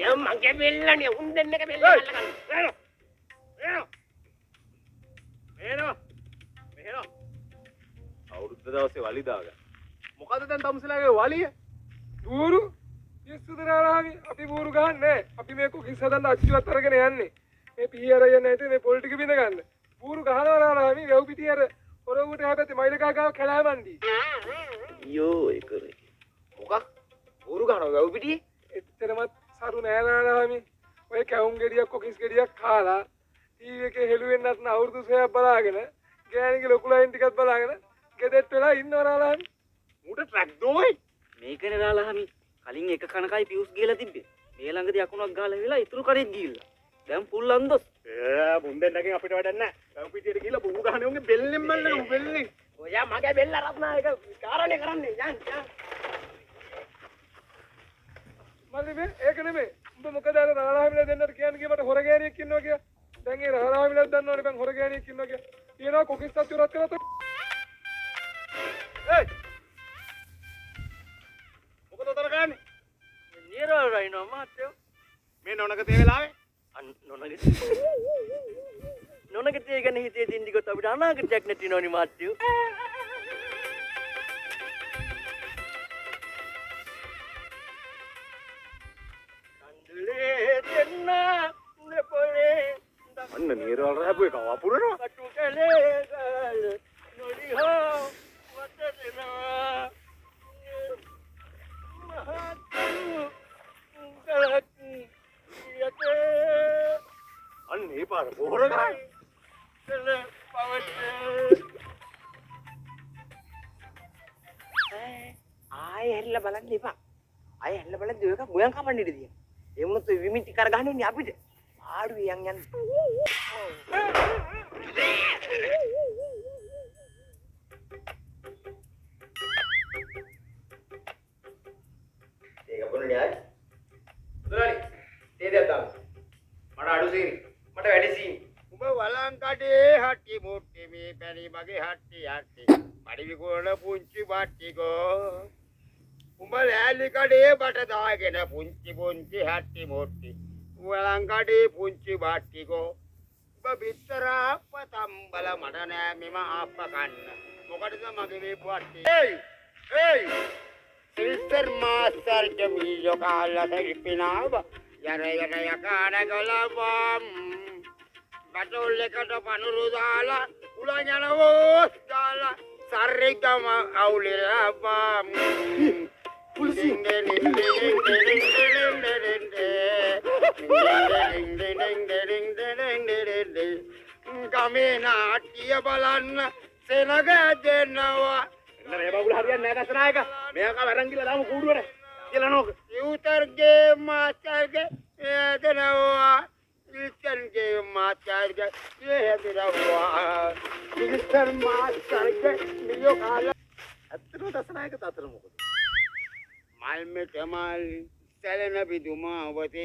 ඔය මගේ බෙල්ලනේ උන් දෙන්නක බෙල්ල අල්ලගන්න. මේනවා. අවුරුද්ද දවසේ වලි දාගන්න. මොකද දැන් තමුසලාගේ වලිය? බూరు ඉස්සුදරාලාමි අපි බూరు ගහන්නේ. අපි මේ කුකිස් හදන්න අච්චුවත් අරගෙන යන්නේ. මේ පීආරය නැති මේ පොල් ටික බිඳ ගන්න. බూరు ගහනවලාමි වැව් පිටිය අර හොරවුට හැපැත්තේ මයිලකා ගාව කැලෑමන්ඩි. අයියෝ ඒක මොකක්? බూరు ගහනවා වැව් පිටියේ? එච්චරමත් සරු නෑනාලාමි. ඔය කැවුම් ගෙඩියක් කොකිස් ගෙඩියක් කාලා ටීවී එකේ හෙළුවෙන් නැත්නම් අවුරුදු 6ක් බලාගෙන ගෑණිගේ ලොකු ලයින් ටිකක් බලාගෙන ගෙදෙට්ට වෙලා ඉන්නවලාමි. මූට ට්‍රැක් දෝයි. මේකනේ දාලාමි. කලින් එක කනකයි පියුස් ගිහලා තිබ්බේ. මේ ළඟදී අකුණක් ගහලා වෙලා ඉතුරු කඩේක් ගිහිල්ලා. දැන් පුල් අන්දොස්. මුන් දෙන්නගෙන් අපිට වැඩක් නැහැ. වැව් පිටියට ගිහලා බූරු ගහන්නේ උන්ගේ බෙල්ලෙන් මල්ලන බෙල්ලෙන්. ඔයා මගේ බෙල්ල රත්නා එක කාරණේ කරන්නේ. යන්. මල්ලිමේ ඒක නෙමෙයි. උඹ මොකද අර රාලාමිලා දෙන්නට කියන්නේ කිය මට හොර ගෑණියෙක් ඉන්නවා කියලා. දැන් ඒ රාලාමිලාත් දන්නවනේ බං හොර ගෑණියෙක් ඉන්නවා කියලා. කියනවා කොකිස් අච්චුරත් කරලා මොකද උතර ගන්නේ? නිරවල් රයිනෝ මාත්‍යෝ. මේ නොනක තේ වෙලාවේ නොනගේ තේ ගැන හිතේ දින්දි ගොත අපිට අනාගතයක් නැති නෝනි මාත්‍යෝ. කන්දලේ දෙන්න නෙපොලේ අන්න නීරවල් රැපුවේ කව අපුරනවා. කටු කලේ ගල නොලිහෝ වතදෙනවා. අන්න ඒ පාර පොහොර ගහයි. ආයෙ හැරිලා බලන්න එපා. ආයෙ හැරිලා බලද්දී ඔයක මොයන් කපන්න ඉඩ තියෙනවා. ඒ වුණොත් ඔය විමිටි කර ගහන්නේ අපිට. ආඩුවේ යන්. ඒක පොන්නේ ආයි. උදාරි. තේ දෙයක් දාන්න. මට අඩු සීනි. මට වැඩි සීනි. උඹ වලංකඩේ හට්ටි මුට්ටි මේ පැණි මගේ හට්ටි හට්ටි පඩි විකුණන පුංචි බට්ටිකෝ උඹ ලෑලි කඩේ බට දාගෙන පුංචි පුංචි හට්ටි මුට්ටි වලංකඩේ පුංචි බට්ටිකෝ උඹ බිත්තර අපතම්බල මට නෑ මෙම අප්ප කන්න මොකටද මගේ මේ බට්ටි ඒයි සිස්ටර් මාස්ටර් ජමීලෝ කාලා තෙල්පිනාව යර යකාන ගලවම් බටෝල් එකට පනුරු දාලා උලන් යනවෝ දාලා සර්රිකම අවුලලා බම් පුලිසි ගමේ නාට්‍ය බලන්න සෙනග දෙනවා එන්න මේ බබුල හරියන්නේ නැහැ දසනායක. මෙයාක වරන් ගිහලා දාමු කූඩුවට. කියලා නෝක. යූතරගේ මාස්ටර්ගේ එදෙනවා ඉස්තරගේ මාස්ටර්ගේ එදෙනවා මිස්ටර් මාස්ටර්ගේ මියෝ කාලා ඇත්තටම දසනායක තාතර මොකද? මල් මෙතමල් සැලෙන පිදුමාවතේ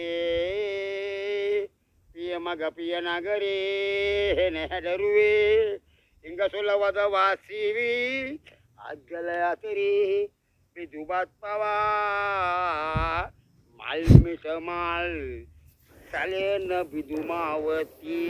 පිය මග පිය නගරේ නැහැදරුවේ ඉංගසොල වද වාසීවි අග්ගල අතරේ පිදුබත් පවා මල් මිටමල් සැලෙන පිදුමාවතේ